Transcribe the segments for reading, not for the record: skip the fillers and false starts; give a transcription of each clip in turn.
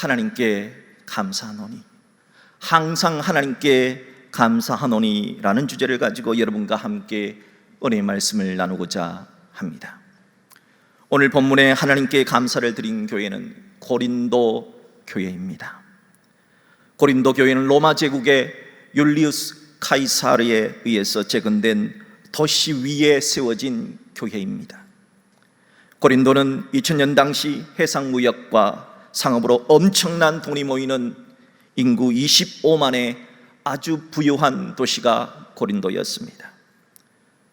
하나님께 감사하노니, 항상 하나님께 감사하노니라는 주제를 가지고 여러분과 함께 은혜의 말씀을 나누고자 합니다. 오늘 본문에 하나님께 감사를 드린 교회는 고린도 교회입니다. 고린도 교회는 로마 제국의 율리우스 카이사르에 의해서 재건된 도시 위에 세워진 교회입니다. 고린도는 2000년 당시 해상무역과 상업으로 엄청난 돈이 모이는 인구 25만의 아주 부유한 도시가 고린도였습니다.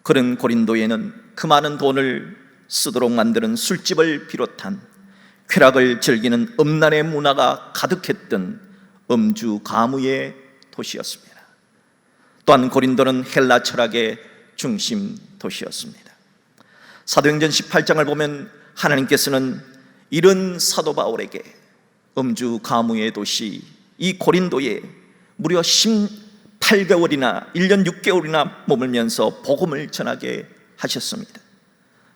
그런 고린도에는 그 많은 돈을 쓰도록 만드는 술집을 비롯한 쾌락을 즐기는 음란의 문화가 가득했던 음주 가무의 도시였습니다. 또한 고린도는 헬라 철학의 중심 도시였습니다. 사도행전 18장을 보면 하나님께서는 이런 사도 바울에게 음주 가무의 도시 이 고린도에 무려 18개월이나 1년 6개월이나 머물면서 복음을 전하게 하셨습니다.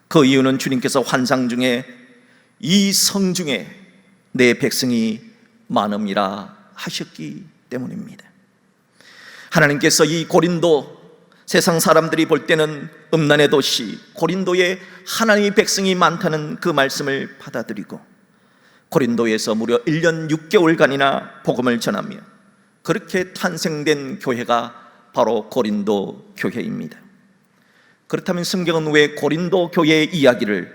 그 이유는 주님께서 환상 중에 이 성 중에 내 백성이 많음이라 하셨기 때문입니다. 하나님께서 이 고린도, 세상 사람들이 볼 때는 음란의 도시 고린도에 하나님의 백성이 많다는 그 말씀을 받아들이고 고린도에서 무려 1년 6개월간이나 복음을 전하며 그렇게 탄생된 교회가 바로 고린도 교회입니다. 그렇다면 성경은 왜 고린도 교회의 이야기를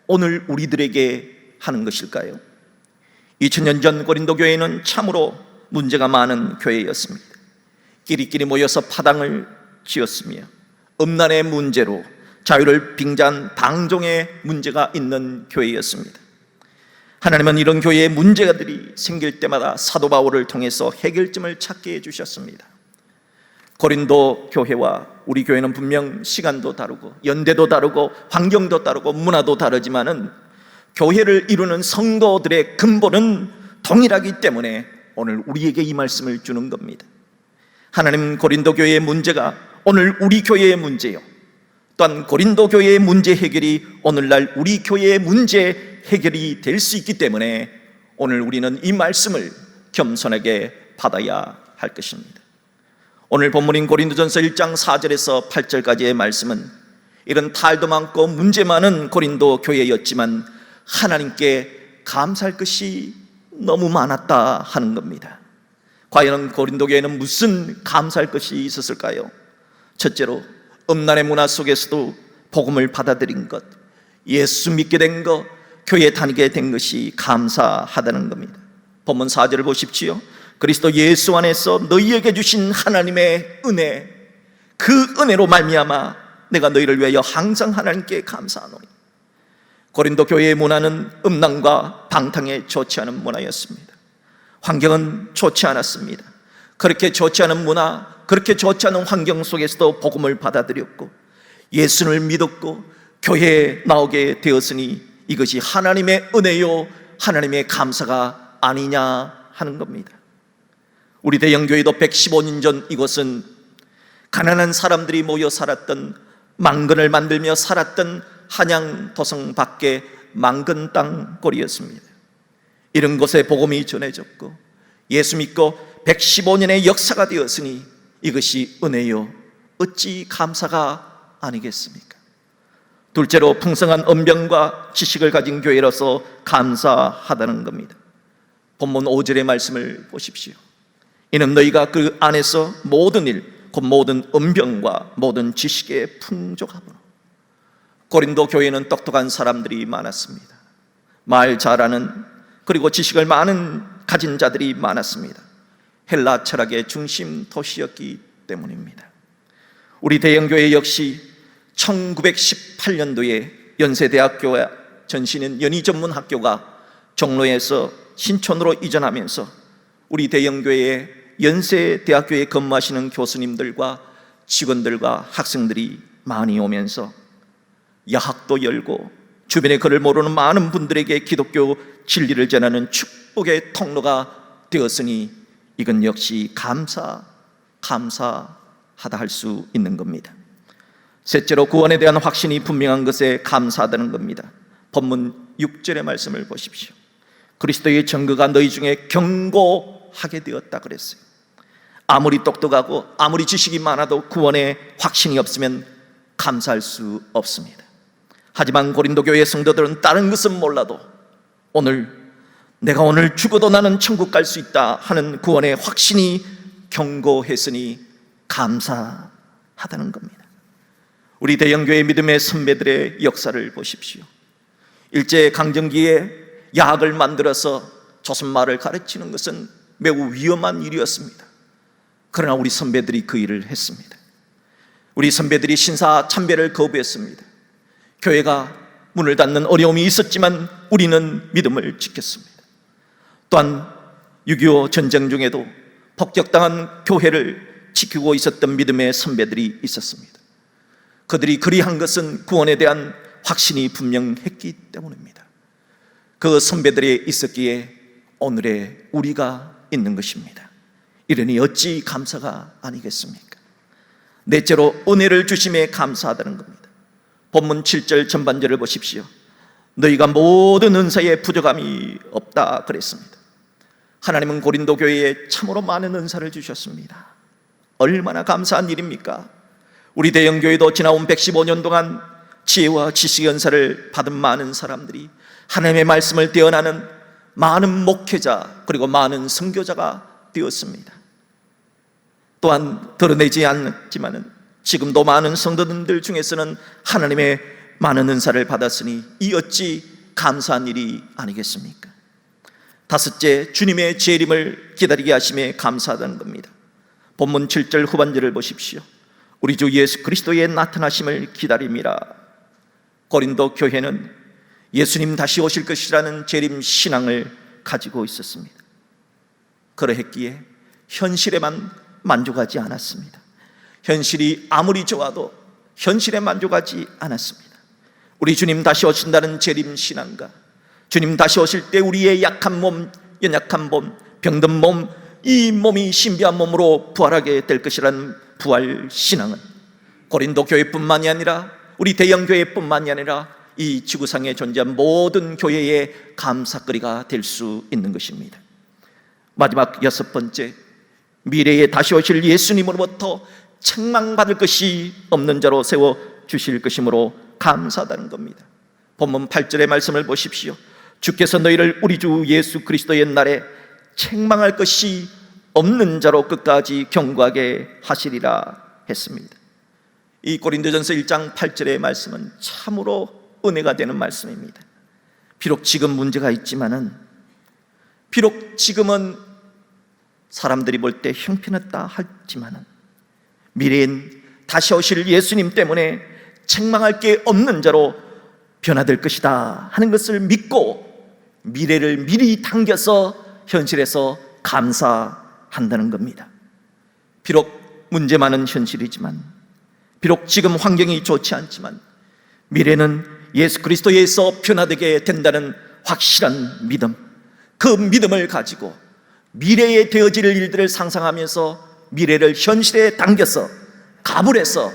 오늘 우리들에게 하는 것일까요? 2000년 전 고린도 교회는 참으로 문제가 많은 교회였습니다. 끼리끼리 모여서 파당을 지었으며 음란의 문제로 자유를 빙자한 방종의 문제가 있는 교회였습니다. 하나님은 이런 교회의 문제들이 생길 때마다 사도 바울을 통해서 해결점을 찾게 해주셨습니다. 고린도 교회와 우리 교회는 분명 시간도 다르고 연대도 다르고 환경도 다르고 문화도 다르지만은 교회를 이루는 성도들의 근본은 동일하기 때문에 오늘 우리에게 이 말씀을 주는 겁니다. 하나님 고린도 교회의 문제가 오늘 우리 교회의 문제요, 또한 고린도 교회의 문제 해결이 오늘날 우리 교회의 문제 해결이 될 수 있기 때문에 오늘 우리는 이 말씀을 겸손하게 받아야 할 것입니다. 오늘 본문인 고린도전서 1장 4절에서 8절까지의 말씀은 이런 탈도 많고 문제 많은 고린도 교회였지만 하나님께 감사할 것이 너무 많았다 하는 겁니다. 과연 고린도 교회는 무슨 감사할 것이 있었을까요? 첫째로 음란의 문화 속에서도 복음을 받아들인 것, 예수 믿게 된 것, 교회에 다니게 된 것이 감사하다는 겁니다. 본문 4절을 보십시오. 그리스도 예수 안에서 너희에게 주신 하나님의 은혜, 그 은혜로 말미암아 내가 너희를 위하여 항상 하나님께 감사하노니. 고린도 교회의 문화는 음란과 방탕에 좋지 않은 문화였습니다. 환경은 좋지 않았습니다. 그렇게 좋지 않은 문화, 그렇게 좋지 않은 환경 속에서도 복음을 받아들였고 예수를 믿었고 교회에 나오게 되었으니 이것이 하나님의 은혜요, 하나님의 감사가 아니냐 하는 겁니다. 우리 대형교회도 115년 전 이곳은 가난한 사람들이 모여 살았던, 망근을 만들며 살았던 한양 도성 밖의 망근 땅거리였습니다. 이런 곳에 복음이 전해졌고 예수 믿고 115년의 역사가 되었으니 이것이 은혜요, 어찌 감사가 아니겠습니까? 둘째로 풍성한 언변과 지식을 가진 교회로서 감사하다는 겁니다. 본문 5절의 말씀을 보십시오. 이는 너희가 그 안에서 모든 일, 곧 모든 언변과 모든 지식에 풍족하므로. 고린도 교회는 똑똑한 사람들이 많았습니다. 말 잘하는, 그리고 지식을 많은 가진 자들이 많았습니다. 헬라 철학의 중심 도시였기 때문입니다. 우리 대형교회 역시 1918년도에 연세대학교와 전신인 연희전문학교가 종로에서 신촌으로 이전하면서 우리 대형교회의 연세대학교에 근무하시는 교수님들과 직원들과 학생들이 많이 오면서 야학도 열고 주변에 그를 모르는 많은 분들에게 기독교 진리를 전하는 축복의 통로가 되었으니 이건 역시 감사하다 할 수 있는 겁니다. 셋째로 구원에 대한 확신이 분명한 것에 감사하다는 겁니다. 본문 6절의 말씀을 보십시오. 그리스도의 증거가 너희 중에 견고하게 되었다 그랬어요. 아무리 똑똑하고 아무리 지식이 많아도 구원의 확신이 없으면 감사할 수 없습니다. 하지만 고린도 교회 성도들은 다른 것은 몰라도 내가 오늘 죽어도 나는 천국 갈 수 있다 하는 구원의 확신이 견고했으니 감사하다는 겁니다. 우리 대형교회 믿음의 선배들의 역사를 보십시오. 일제강점기에 야학을 만들어서 조선말을 가르치는 것은 매우 위험한 일이었습니다. 그러나 우리 선배들이 그 일을 했습니다. 우리 선배들이 신사참배를 거부했습니다. 교회가 문을 닫는 어려움이 있었지만 우리는 믿음을 지켰습니다. 또한 6.25 전쟁 중에도 폭격당한 교회를 지키고 있었던 믿음의 선배들이 있었습니다. 그들이 그리한 것은 구원에 대한 확신이 분명했기 때문입니다. 그 선배들이 있었기에 오늘의 우리가 있는 것입니다. 이러니 어찌 감사가 아니겠습니까? 넷째로 은혜를 주심에 감사하다는 겁니다. 본문 7절 전반절을 보십시오. 너희가 모든 은사에 부족함이 없다 그랬습니다. 하나님은 고린도 교회에 참으로 많은 은사를 주셨습니다. 얼마나 감사한 일입니까? 우리 대형교회도 지나온 115년 동안 지혜와 지식의 은사를 받은 많은 사람들이 하나님의 말씀을 대언하는 많은 목회자 그리고 많은 선교자가 되었습니다. 또한 드러내지 않지만은 지금도 많은 성도들 중에서는 하나님의 많은 은사를 받았으니 이 어찌 감사한 일이 아니겠습니까? 다섯째, 주님의 재림을 기다리게 하심에 감사하다는 겁니다. 본문 7절 후반절을 보십시오. 우리 주 예수 그리스도의 나타나심을 기다림이라. 고린도 교회는 예수님 다시 오실 것이라는 재림 신앙을 가지고 있었습니다. 그러했기에 현실에만 만족하지 않았습니다. 현실이 아무리 좋아도 현실에 만족하지 않았습니다. 우리 주님 다시 오신다는 재림 신앙과 주님 다시 오실 때 우리의 약한 몸, 연약한 몸, 병든 몸, 이 몸이 신비한 몸으로 부활하게 될 것이라는 부활 신앙은 고린도 교회뿐만이 아니라 우리 대형 교회뿐만이 아니라 이 지구상에 존재한 모든 교회의 감사거리가 될 수 있는 것입니다. 마지막 여섯 번째, 미래에 다시 오실 예수님으로부터 책망받을 것이 없는 자로 세워주실 것이므로 감사하다는 겁니다. 본문 8절의 말씀을 보십시오. 주께서 너희를 우리 주 예수 그리스도의 날에 책망할 것이 없는 자로 끝까지 경고하게 하시리라 했습니다. 이 고린도전서 1장 8절의 말씀은 참으로 은혜가 되는 말씀입니다. 비록 지금 문제가 있지만은, 비록 지금은 사람들이 볼 때 형편없다 할지만은 미래엔 다시 오실 예수님 때문에 책망할 게 없는 자로 변화될 것이다 하는 것을 믿고 미래를 미리 당겨서 현실에서 감사한다는 겁니다. 비록 문제 많은 현실이지만, 비록 지금 환경이 좋지 않지만 미래는 예수 그리스도에서 변화되게 된다는 확실한 믿음, 그 믿음을 가지고 미래에 되어질 일들을 상상하면서 미래를 현실에 당겨서 가불해서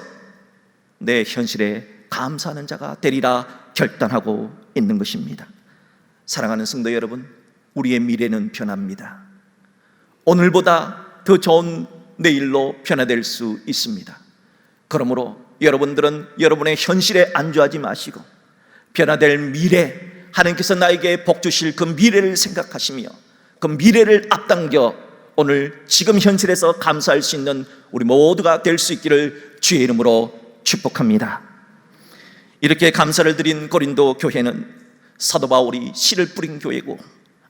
내 현실에 감사하는 자가 되리라 결단하고 있는 것입니다. 사랑하는 성도 여러분, 우리의 미래는 변합니다. 오늘보다 더 좋은 내일로 변화될 수 있습니다. 그러므로 여러분들은 여러분의 현실에 안주하지 마시고 변화될 미래, 하나님께서 나에게 복 주실 그 미래를 생각하시며 그 미래를 앞당겨 오늘 지금 현실에서 감사할 수 있는 우리 모두가 될 수 있기를 주의 이름으로 축복합니다. 이렇게 감사를 드린 고린도 교회는 사도 바울이 씨를 뿌린 교회고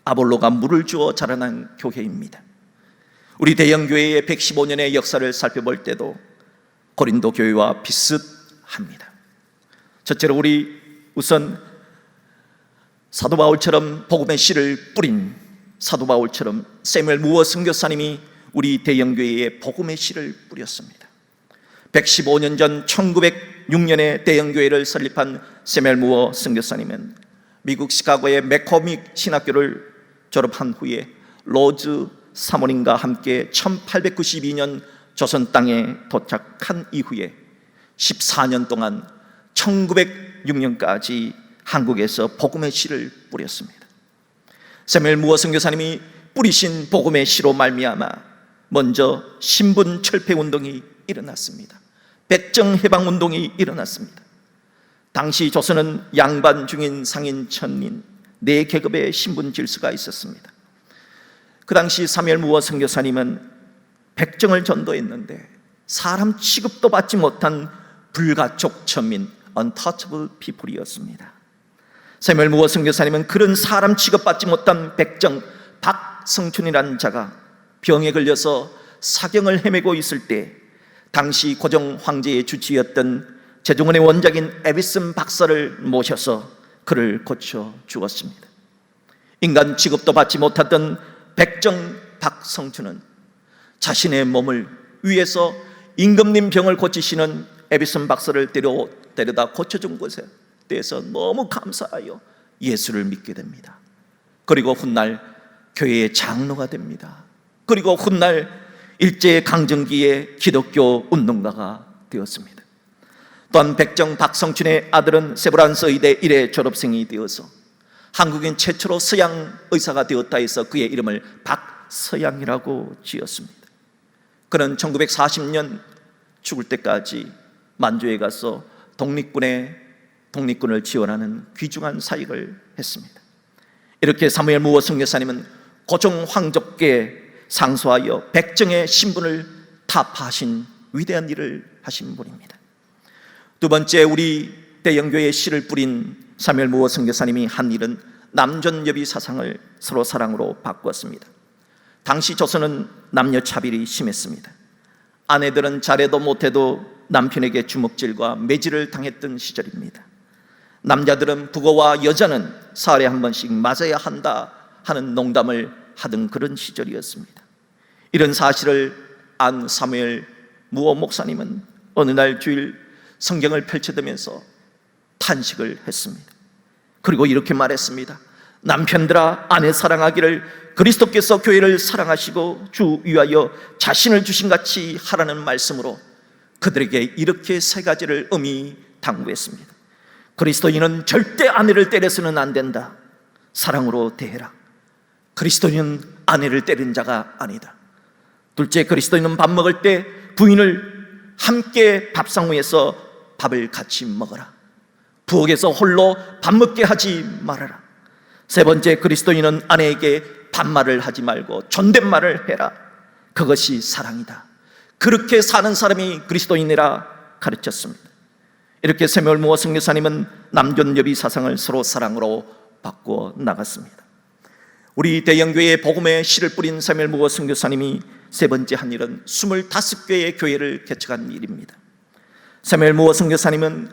아볼로가 물을 주어 자라난 교회입니다. 우리 대형교회의 115년의 역사를 살펴볼 때도 고린도 교회와 비슷합니다. 첫째로 우리 우선 사도 바울처럼 복음의 씨를 뿌린 사도 바울처럼 세뮤엘 무어 선교사님이 우리 대형교회에 복음의 씨를 뿌렸습니다. 115년 전 1906년에 대형교회를 설립한 세뮤엘 무어 선교사님은 미국 시카고의 맥코믹 신학교를 졸업한 후에 로즈 사모님과 함께 1892년 조선 땅에 도착한 이후에 14년 동안 1906년까지 한국에서 복음의 씨를 뿌렸습니다. 사무엘 무어 선교사님이 뿌리신 복음의 씨로 말미암아 먼저 신분 철폐 운동이 일어났습니다. 백정 해방 운동이 일어났습니다. 당시 조선은 양반, 중인, 상인, 천민 네 계급의 신분 질서가 있었습니다. 그 당시 사무엘 무어 선교사님은 백정을 전도했는데 사람 취급도 받지 못한 불가촉 천민, untouchable people이었습니다. 사무엘 무어 선교사님은 그런 사람 취급받지 못한 백정 박성춘이라는 자가 병에 걸려서 사경을 헤매고 있을 때 당시 고종 황제의 주치였던 제중원의 원작인 에비슨 박사를 모셔서 그를 고쳐 주었습니다. 인간 취급도 받지 못했던 백정 박성춘은 자신의 몸을 위해서 임금님 병을 고치시는 에비슨 박사를 데려다 고쳐준 것에 대해서 너무 감사하여 예수를 믿게 됩니다. 그리고 훗날 교회의 장로가 됩니다. 그리고 훗날 일제강점기의 기독교 운동가가 되었습니다. 또한 백정 박성춘의 아들은 세브란스 의대 1회 졸업생이 되어서 한국인 최초로 서양 의사가 되었다 해서 그의 이름을 박서양이라고 지었습니다. 그는 1940년 죽을 때까지 만주에 가서 독립군을 지원하는 귀중한 사역을 했습니다. 이렇게 사무엘 무어 선교사님은 고종 황족께 상소하여 백정의 신분을 타파하신 위대한 일을 하신 분입니다. 두 번째, 우리 대영교회에 씨를 뿌린 사무엘 무어 선교사님이 한 일은 남존여비 사상을 서로 사랑으로 바꾸었습니다. 당시 조선은 남녀 차별이 심했습니다. 아내들은 잘해도 못해도 남편에게 주먹질과 매질을 당했던 시절입니다. 남자들은 부고와 여자는 사흘에 한 번씩 맞아야 한다 하는 농담을 하던 그런 시절이었습니다. 이런 사실을 안 사무엘 무어 목사님은 어느 날 주일 성경을 펼쳐들면서 탄식을 했습니다. 그리고 이렇게 말했습니다. 남편들아, 아내 사랑하기를 그리스도께서 교회를 사랑하시고 주 위하여 자신을 주신 같이 하라는 말씀으로 그들에게 이렇게 세 가지를 엄히 당부했습니다. 그리스도인은 절대 아내를 때려서는 안 된다. 사랑으로 대해라. 그리스도인은 아내를 때린 자가 아니다. 둘째, 그리스도인은 밥 먹을 때 부인을 함께 밥상위에서 밥을 같이 먹어라. 부엌에서 홀로 밥 먹게 하지 말아라. 세 번째, 그리스도인은 아내에게 반말을 하지 말고 존댓말을 해라. 그것이 사랑이다. 그렇게 사는 사람이 그리스도인이라 가르쳤습니다. 이렇게 사무엘 무어 선교사님은 남존여비 사상을 서로 사랑으로 바꾸어 나갔습니다. 우리 대영교회에 복음의 씨를 뿌린 사무엘 무어 선교사님이 세 번째 한 일은 25개의 교회를 개척한 일입니다. 사무엘 무어 선교사님은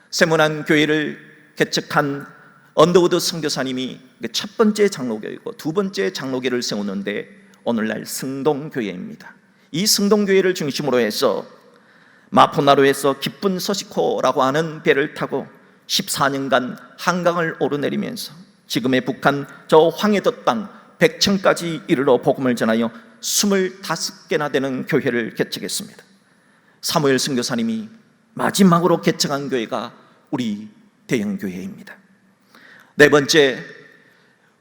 세문안 교회를 개척한 언더우드 선교사님이 첫 번째 장로교회고 두 번째 장로교회를 세우는데 오늘날 승동교회입니다. 이 승동교회를 중심으로 해서 마포나루에서 기쁜 서식호라고 하는 배를 타고 14년간 한강을 오르내리면서 지금의 북한 저 황해도 땅 백천까지 이르러 복음을 전하여 25개나 되는 교회를 개척했습니다. 사무엘 선교사님이 마지막으로 개척한 교회가 우리 대영교회입니다. 네 번째,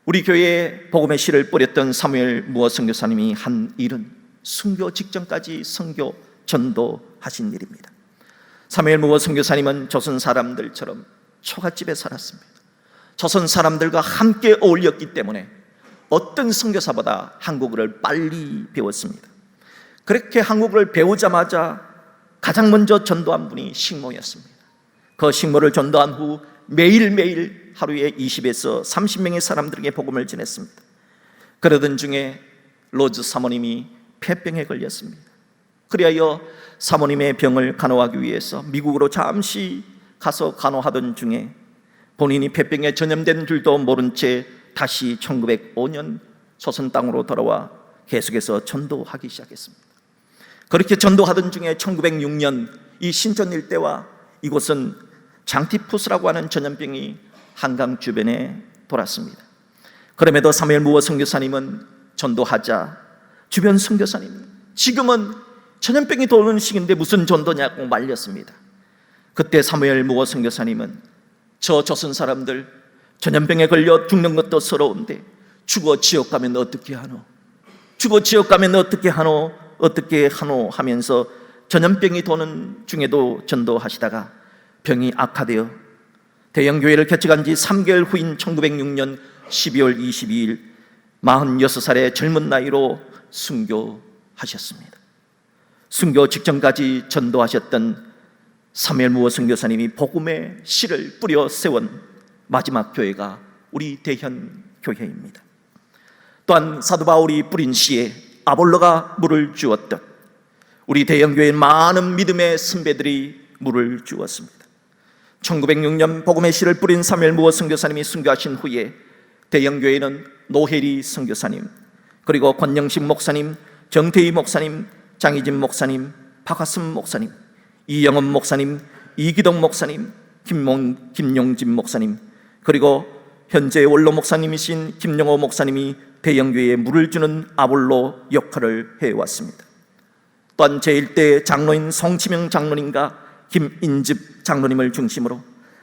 우리 교회에 복음의 씨를 뿌렸던 사무엘 무어 선교사님이 한 일은 순교 직전까지 선교 전도하신 일입니다. 사무엘 무어 선교사님은 조선 사람들처럼 초가집에 살았습니다. 조선 사람들과 함께 어울렸기 때문에 어떤 선교사보다 한국어를 빨리 배웠습니다. 그렇게 한국어를 배우자마자 가장 먼저 전도한 분이 식모였습니다. 그 식모를 전도한 후 매일매일 하루에 20에서 30명의 사람들에게 복음을 전했습니다. 그러던 중에 로즈 사모님이 폐병에 걸렸습니다. 그리하여 사모님의 병을 간호하기 위해서 미국으로 잠시 가서 간호하던 중에 본인이 폐병에 전염된 줄도 모른 채 다시 1905년 조선 땅으로 돌아와 계속해서 전도하기 시작했습니다. 그렇게 전도하던 중에 1906년 이 신천 일대와 이곳은 장티푸스라고 하는 전염병이 한강 주변에 돌았습니다. 그럼에도 사무엘 무어 선교사님은 전도하자 주변 선교사님이 지금은 전염병이 도는 시기인데 무슨 전도냐고 말렸습니다. 그때 사무엘 무어 선교사님은 저 조선 사람들 전염병에 걸려 죽는 것도 서러운데 죽어 지옥 가면 어떻게 하노? 죽어 지옥 가면 어떻게 하노? 어떻게 하노? 하면서 전염병이 도는 중에도 전도하시다가 병이 악화되어 대형교회를 개척한 지 3개월 후인 1906년 12월 22일 46살의 젊은 나이로 순교하셨습니다. 순교 직전까지 전도하셨던 사무엘 무어 선교사님이 복음의 씨를 뿌려 세운 마지막 교회가 우리 대현교회입니다. 또한 사도 바울이 뿌린 씨에 아볼로가 물을 주었듯 우리 대형교회에 많은 믿음의 선배들이 물을 주었습니다. 1906년 복음의 씨를 뿌린 사무엘 무어 선교사님이 순교하신 후에 대형교회는 노혜리 선교사님, 그리고 권영식 목사님, 정태희 목사님, 장희진 목사님, 박하슴 목사님, 이영원 목사님, 이기동 목사님, 김용진 목사님, 그리고 현재 원로 목사님이신 김영호 목사님이 대형교회에 물을 주는 아볼로 역할을 해왔습니다. 또한 제1대 장로인 성치명 장로님과 김인집 장로님을 중심으로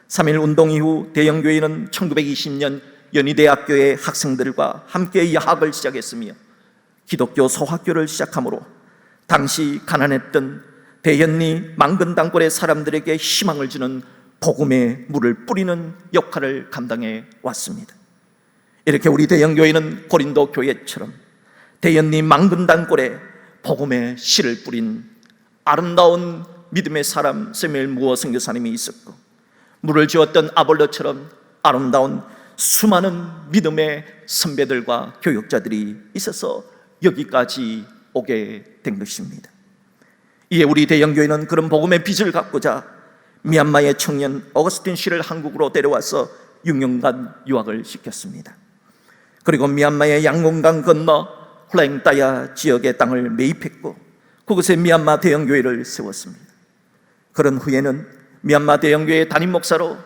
3.1 운동 이후 대형교회는 1920년 연희대학교의 학생들과 함께 야학을 시작했으며 기독교 소학교를 시작하므로 당시 가난했던 대현리 망근단골의 사람들에게 희망을 주는 복음의 물을 뿌리는 역할을 감당해 왔습니다. 이렇게 우리 대형교회는 고린도 교회처럼 대현리 망근단골에 복음의 씨를 뿌린 아름다운 믿음의 사람 사무엘 무어 선교사님이 있었고, 물을 주었던 아볼로처럼 아름다운 수많은 믿음의 선배들과 교육자들이 있어서 여기까지 오게 된 것입니다. 이에 우리 대형교회는 그런 복음의 빛을 갖고자 미얀마의 청년 어거스틴 씨를 한국으로 데려와서 6년간 유학을 시켰습니다. 그리고 미얀마의 양곤강 건너 홀랭따야 지역의 땅을 매입했고 그곳에 미얀마 대형교회를 세웠습니다. 그런 후에는 미얀마 대형교회 담임 목사로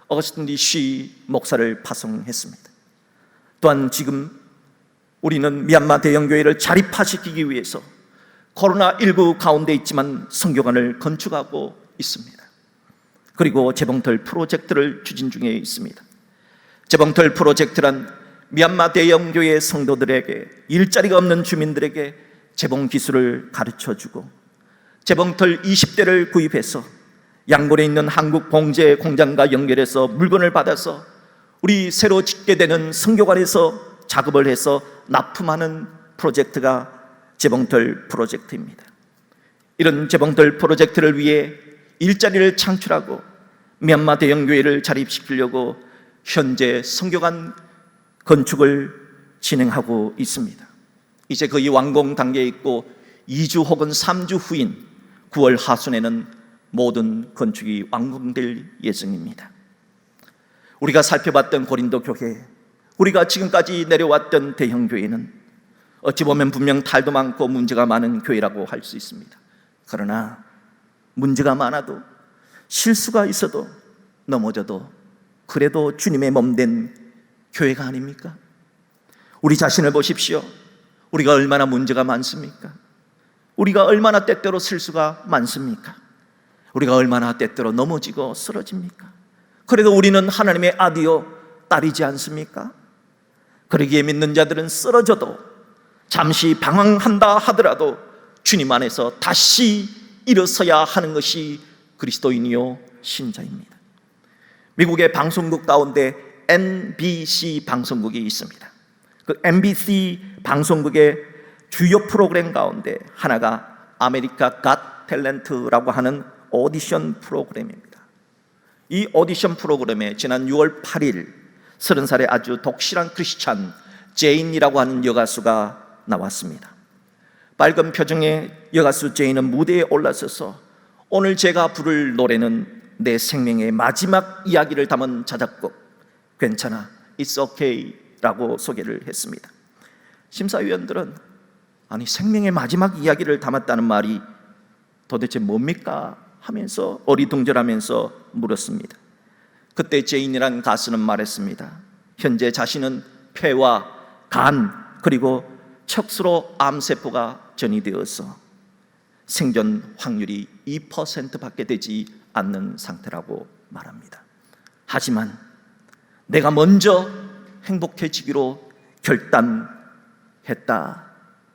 어거스틴 씨 목사를 파송했습니다. 또한 지금 우리는 미얀마 대형교회를 자립화시키기 위해서 코로나19 가운데 있지만 선교관을 건축하고 있습니다. 그리고 재봉틀 프로젝트를 추진 중에 있습니다. 재봉틀 프로젝트란 미얀마 대형교회 성도들에게, 일자리가 없는 주민들에게 재봉 기술을 가르쳐주고 재봉틀 20대를 구입해서 양곤에 있는 한국 봉제 공장과 연결해서 물건을 받아서 우리 새로 짓게 되는 선교관에서 작업을 해서 납품하는 프로젝트가 재봉틀 프로젝트입니다. 이런 재봉틀 프로젝트를 위해 일자리를 창출하고 미얀마 대형교회를 자립시키려고 현재 선교관 건축을 진행하고 있습니다. 이제 거의 완공 단계에 있고 2주 혹은 3주 후인 9월 하순에는 모든 건축이 완공될 예정입니다. 우리가 살펴봤던 고린도 교회, 우리가 지금까지 내려왔던 대형교회는 어찌 보면 분명 탈도 많고 문제가 많은 교회라고 할 수 있습니다. 그러나 문제가 많아도, 실수가 있어도, 넘어져도 그래도 주님의 몸된 교회가 아닙니까? 우리 자신을 보십시오. 우리가 얼마나 문제가 많습니까? 우리가 얼마나 때때로 실수가 많습니까? 우리가 얼마나 때때로 넘어지고 쓰러집니까? 그래도 우리는 하나님의 아들이요 딸이지 않습니까? 그러기에 믿는 자들은 쓰러져도, 잠시 방황한다 하더라도 주님 안에서 다시 일어서야 하는 것이 그리스도인이요 신자입니다. 미국의 방송국 가운데 NBC 방송국이 있습니다. 그 NBC 방송국의 주요 프로그램 가운데 하나가 아메리카 갓 탤런트라고 하는 오디션 프로그램입니다. 이 오디션 프로그램에 지난 6월 8일 30살의 아주 독실한 크리스찬 제인이라고 하는 여가수가 나왔습니다. 밝은 표정의 여가수 제인은 무대에 올라서서 오늘 제가 부를 노래는 내 생명의 마지막 이야기를 담은 자작곡 괜찮아, It's okay 라고 소개를 했습니다. 심사위원들은 아니 생명의 마지막 이야기를 담았다는 말이 도대체 뭡니까? 하면서 어리둥절하면서 물었습니다. 그때 제인이란 가수는 말했습니다. 현재 자신은 폐와 간 그리고 척수로 암세포가 전이되어서 생존 확률이 2%밖에 되지 않는 상태라고 말합니다. 하지만 내가 먼저 행복해지기로 결단했다.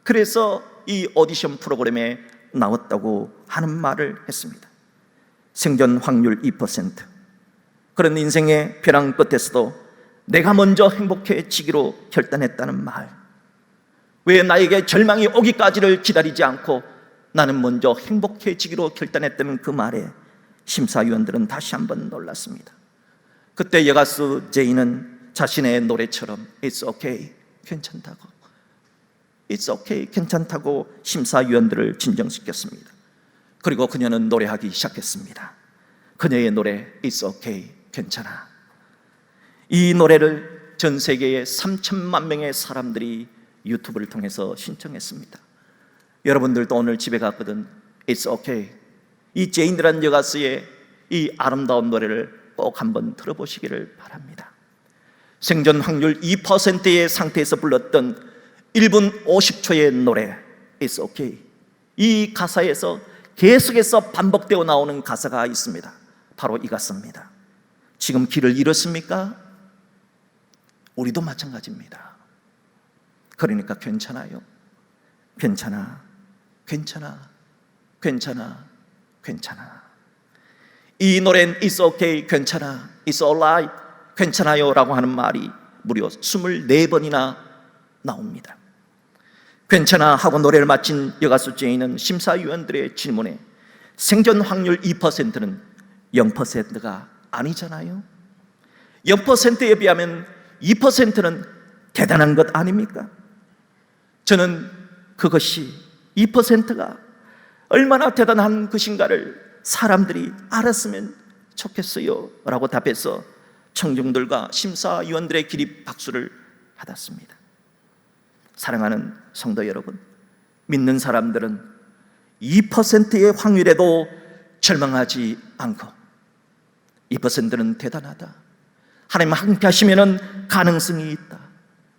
그래서 이 오디션 프로그램에 나왔다고 하는 말을 했습니다. 생존 확률 2%. 그런 인생의 벼랑 끝에서도 내가 먼저 행복해지기로 결단했다는 말. 왜 나에게 절망이 오기까지를 기다리지 않고 나는 먼저 행복해지기로 결단했다는 그 말에 심사위원들은 다시 한번 놀랐습니다. 그때 여가수 제이는 자신의 노래처럼 It's okay, 괜찮다고, It's okay, 괜찮다고 심사위원들을 진정시켰습니다. 그리고 그녀는 노래하기 시작했습니다. 그녀의 노래 It's okay, 괜찮아. 이 노래를 전 세계의 3천만 명의 사람들이 유튜브를 통해서 신청했습니다. 여러분들도 오늘 집에 갔거든 It's okay, 이 제인이라는 여가수의 이 아름다운 노래를 꼭 한번 들어보시기를 바랍니다. 생존 확률 2%의 상태에서 불렀던 1분 50초의 노래 It's okay, 이 가사에서 계속해서 반복되어 나오는 가사가 있습니다. 바로 이 가사입니다. 지금 길을 잃었습니까? 우리도 마찬가지입니다. 그러니까 괜찮아요. 괜찮아, 괜찮아, 괜찮아, 괜찮아. 이 노래는 It's okay, 괜찮아, It's alright, 괜찮아요 라고 하는 말이 무려 24번이나 나옵니다. 괜찮아 하고 노래를 마친 여가수 제이는 심사위원들의 질문에 생존 확률 2%는 0%가 아니잖아요. 0%에 비하면 2%는 대단한 것 아닙니까? 저는 그것이 2%가 얼마나 대단한 것인가를 사람들이 알았으면 좋겠어요 라고 답해서 청중들과 심사위원들의 기립 박수를 받았습니다. 사랑하는 성도 여러분, 믿는 사람들은 2%의 확률에도 절망하지 않고 2%는 대단하다, 하나님 함께 하시면 가능성이 있다,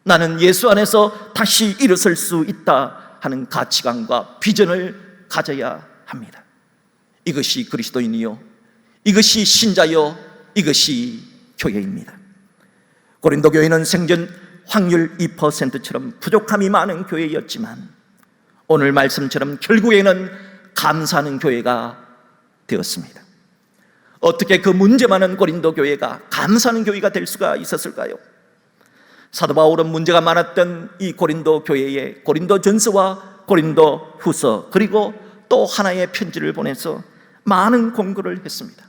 나는 예수 안에서 다시 일어설 수 있다 하는 가치관과 비전을 가져야 합니다. 이것이 그리스도인이요, 이것이 신자요, 이것이 교회입니다. 고린도 교회는 생존 확률 2%처럼 부족함이 많은 교회였지만 오늘 말씀처럼 결국에는 감사하는 교회가 되었습니다. 어떻게 그 문제 많은 고린도 교회가 감사하는 교회가 될 수가 있었을까요? 사도 바울은 문제가 많았던 이 고린도 교회에 고린도전서와 고린도후서 그리고 또 하나의 편지를 보내서 많은 공고를 했습니다.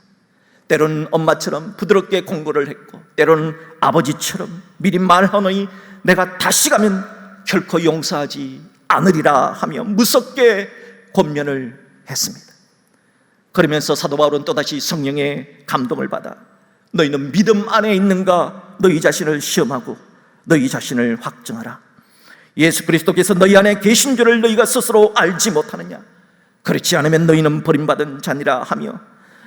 때로는 엄마처럼 부드럽게 공고를 했고 때로는 아버지처럼 미리 말하노니 내가 다시 가면 결코 용서하지 않으리라 하며 무섭게 권면을 했습니다. 그러면서 사도 바울은 또다시 성령의 감동을 받아 너희는 믿음 안에 있는가 너희 자신을 시험하고 너희 자신을 확증하라. 예수 그리스도께서 너희 안에 계신 줄을 너희가 스스로 알지 못하느냐? 그렇지 않으면 너희는 버림받은 자니라 하며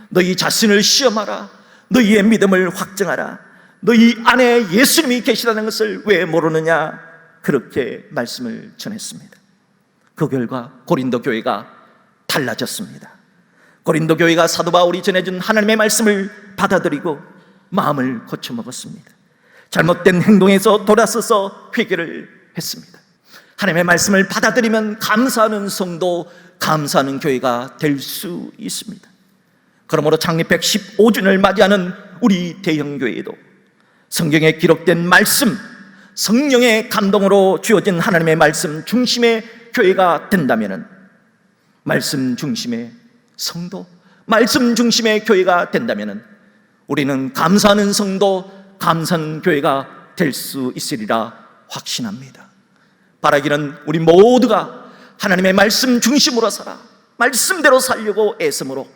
너희 자신을 시험하라. 너희의 믿음을 확증하라. 너희 안에 예수님이 계시다는 것을 왜 모르느냐? 그렇게 말씀을 전했습니다. 그 결과 고린도 교회가 달라졌습니다. 고린도 교회가 사도 바울이 전해준 하나님의 말씀을 받아들이고 마음을 고쳐먹었습니다. 잘못된 행동에서 돌아서서 회개를 했습니다. 하나님의 말씀을 받아들이면 감사하는 성도, 감사하는 교회가 될 수 있습니다. 그러므로 창립 115주년을 맞이하는 우리 대형교회도 성경에 기록된 말씀, 성령의 감동으로 주어진 하나님의 말씀 중심의 교회가 된다면, 말씀 중심의 성도, 말씀 중심의 교회가 된다면 우리는 감사하는 성도, 감사하는 교회가 될 수 있으리라 확신합니다. 바라기는 우리 모두가 하나님의 말씀 중심으로 살아 말씀대로 살려고 애쓰므로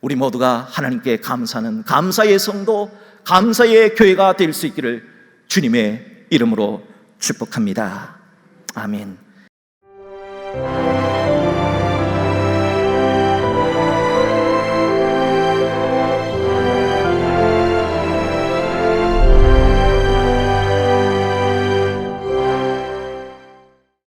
우리 모두가 하나님께 감사하는 감사의 성도, 감사의 교회가 될 수 있기를 주님의 이름으로 축복합니다. 아멘.